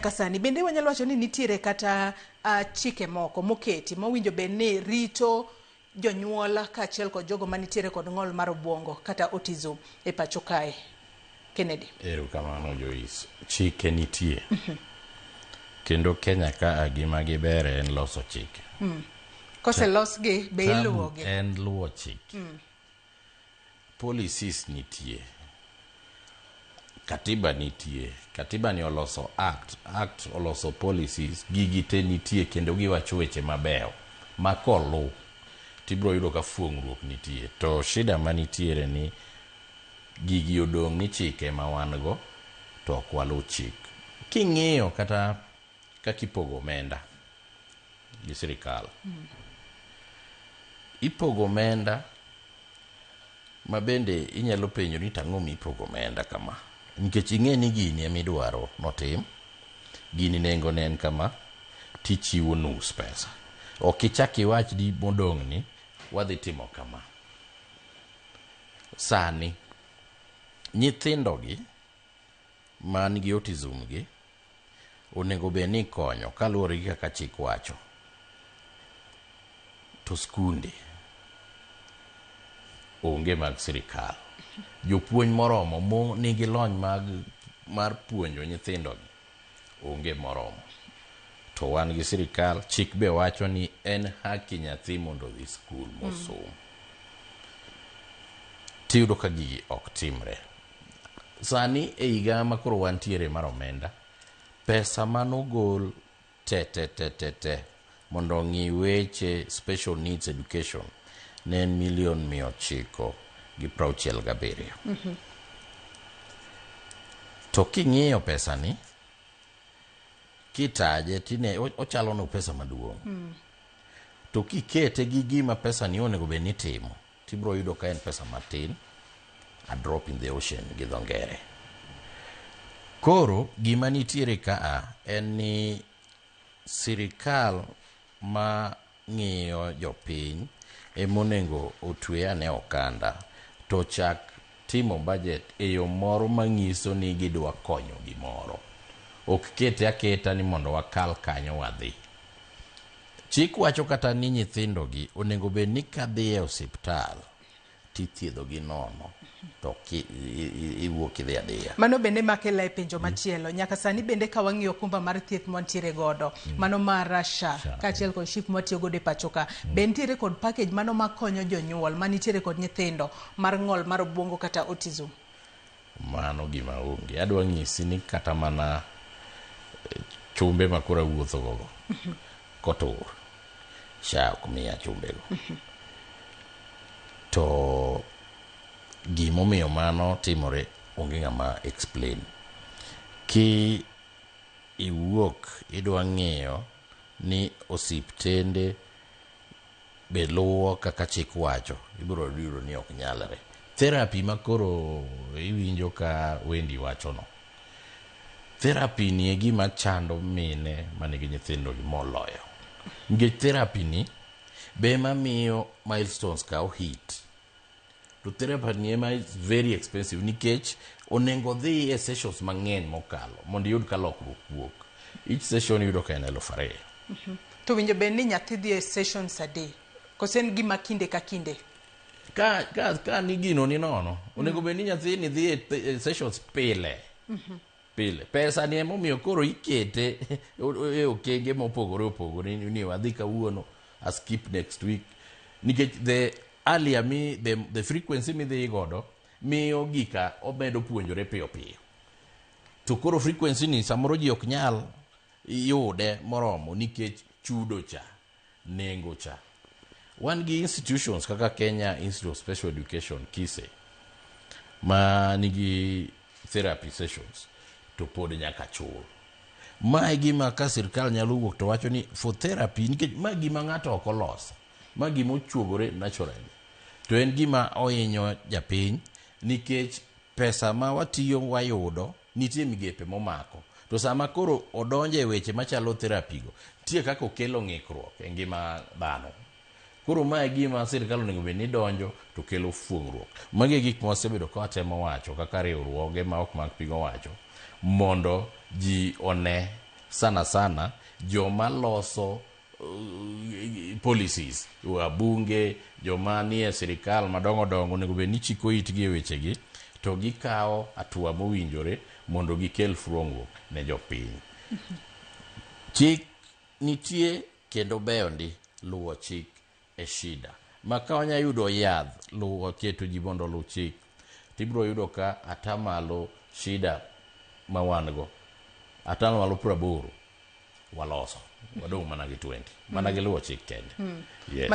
Kasani bende wanyalo wacho ni nitiere kata chike moko moketi mowinjo bed ni rito jonyuol kaachiel kod jogo manitiere kod ng'ol mar obwongo kata autism e pacho kae. Kennedy. Erokamano Joyce. Chike nitie. Kendo Kenya ka gima gibere en loso chike. Kose losgi be iluwogi. En luwo chike. Policies nitie. Katiba nitie. Katiba ni oloso act oloso policies, gigi te nitie kendo giwacho weche mabeyo makolu tibro yudo ka fuong'ruok nitie. To shida manitiere ni gigi odong' ni chike ma wan go to ok walu chik. King'iyo kata kakipogo omenda gi sirikal, ipogo omenda ma bende inyalo penjo ni tang'o mipogo omenda kama, nikech ing'e ni gini emidwaro notim, gini nengo ne en kama, tichiwo nus pesa. Ok ichak iwach di modong' ni wadhi timo kama. Sani nyithindo gi man gi autism gi onego be ni konyo kaluwore gi kaka chik wacho. To skunde onge mag sirikal. Jopuonj moromo mo nigi lony mar puonjo nyithindo gi onge moromo. To wan gi sirikal, chik be wacho ni en haki nyathi mondo dhi skul mosom. Tiyudo ka gigi ok timre. Sani e higa makoro wantiere mar omenda, pesa manogol te mondo ng'i weche special needs education ne en $967,000. To king'iyo pesa ni, kitaje tine ochalo no pesa maduong'. To kikete gi gima pesa ni onego be ni timo, tibro yudo ka en pesa matin, a drop in the ocean gi dho ngere. Koro gima nitiere ka en ni sirikal ma ng'iyo jopiny emonego otwe ane okanda to chak timo budget e yo moro manyiso ni gidwa konyo gimoro. Ok kete aketa ni mondo wakal kanyo wadhi. Chik wacho kata ni nyithindo gi onego be ni kadhi e osiptal tithiedho gi nono to iwuok idhi adhiya. Mano bende makela e penjo machielo. Nyaka sani bende ka wang'iyo okumba mar thieth mantiere godo, mano mar SHA kaachiel kod SHIF matiyo godo e pacho ka, be nitiere kod package mano makonyo jonyuol manitiere kod nyithindo mar ng'ol mar obwongo kata autism? Mano gima onge. Adwa nyisi ni kata mana chumbe makora wuotho gogo kotur SHA ok miya chumbego. To gimomiyo mano timore onge ng'ama explain. Ki iwuok idwa ng'iyo ni osiptende be luwo kaka chik wacho, ibiro yudo ni ok nyalre. Therapy makoro iwinjo ka wendi wacho no, therapy ni e gima chando mine manigi nyithindo gi moloyo. Nikech therapy ni be mamiyo milestones kawo hit. To therapy ni ema is very expensive nikech onengo dhi e sessions mang'eny mokalo mondo yud ka lokruok wuok. Each session yudo ka en 2,000. To winjo be ni nyathi dhi e sessions a day? Kosen gima kinde ka kinde? Ka ni gino ni nono, onego be ni nyathi ni dhi e sessions pile. Pile. Pesa ni emomiyo koro ikete e okenge mopogore ni wadhi kawuono, a skip next week. Nikech the earlier the frequency mi dhi godo miyo gika omedo puonjore piyo. To koro frequency ni samoro ji ok nyal yude moromo nikech chudo cha, nengo cha. Wan gi institutions kaka Kenya Institute of Special Education KISE ma nigi therapy sessions to pod nyaka chul. Ma gima ka sirkal nyalo wuok to wacho ni for therapy, nikech ma gima ng'ato ok oloso, ma gima ochuogore naturally, to en gima ohinyo japiny nikech pesa ma watiyo wayudo nitie migepe momako. To sama koro odonje weche machalo therapy go, tie kaka okelo ng'ikruok e ngima dhano. Koro ma gima sirkal onego be ni donjo to kelo fuong'ruok. Magi gik mosebedo ka watemo wacho kaka riwruoge ma ok mag piny owacho mondo ji one sana joma loso policies, wabunge, joma nie sirikal madongo nego bed ni chiko itgi e wechegi to gikawo atua mowinjore mondo gikel fuong'o ne jopiny. Chik nitie kendo beyo ndi luwo chik e shida. Ma ka wanya yudo yadh luwo keto ji mondo luw chik, tibiro yudo ka atamalo shida ma wan go, atamalo 80 waloso, wadong' mana gi 20, mana gi luwo chik kende. Yes.